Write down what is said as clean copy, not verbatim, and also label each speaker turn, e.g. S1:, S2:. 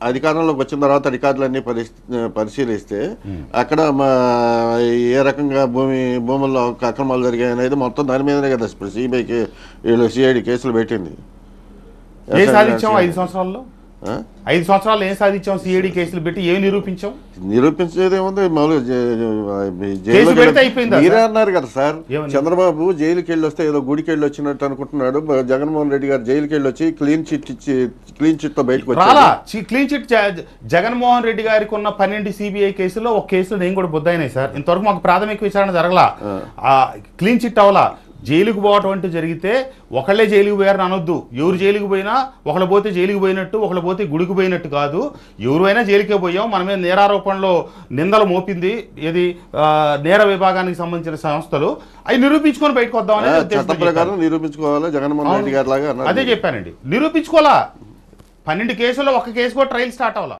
S1: అధికారంలోకి వచ్చిన తర్వాత రికార్డులన్నీ పరిశీలిస్తే అక్కడ ఏ రకంగా భూముల్లో అక్రమాలు జరిగాయి అనేది మొత్తం దాని మీదనే కదా ఇప్పుడు సిబిఐకి వీళ్ళు సిఐడి కేసులు పెట్టింది.
S2: ఏం సాధించాం 5 సంవత్సరాల్లో? 5 సంవత్సరాలు ఏం సాధించాం? సిఐడి కేసులు పెట్టి ఏం నిరూపించాం?
S1: నిరూపించేది ఏముంది, మీరే అన్నారు కదా సార్, చంద్రబాబు జైలుకి వెళ్ళి వస్తే ఏదో గుడికి వెళ్ళి వచ్చినట్టు అనుకుంటున్నాడు. జగన్మోహన్ రెడ్డి గారు జైలుకి వెళ్ళి వచ్చి క్లీన్ చిట్ తో బయటకు వచ్చి
S2: క్లీన్ చిట్ జగన్మోహన్ రెడ్డి గారికి ఉన్న 12 సిబిఐ కేసుల్లో ఒక కేసులో నేను కూడా బుద్ధైనాయి సార్. ఇంతవరకు మాకు ప్రాథమిక విచారణ జరగలా, క్లీన్ చిట్ అవలా. జైలుకు పోవటం అంటూ జరిగితే ఒకళ్ళే జైలుకు పోయారని అనొద్దు. ఎవరు జైలుకు పోయినా ఒకళ్ళు పోతే జైలుకు పోయినట్టు, ఒకళ్ళు పోతే గుడికి పోయినట్టు కాదు. ఎవరైనా జైలుకే పోయాం. మన మీద నేరారోపణలో నిందలు మోపింది ఏది నేర విభాగానికి సంబంధించిన సంస్థలు. అవి నిరూపించుకొని బయటకు వద్దామని
S1: నిరూపించుకోవాలి జగన్మోహన్ రెడ్డి గారి లాగా
S2: అదే చెప్పానండి. నిరూపించుకోవాలా? 12 కేసుల్లో ఒక కేసు కూడా ట్రయల్ స్టార్ట్ అవ్వాలా.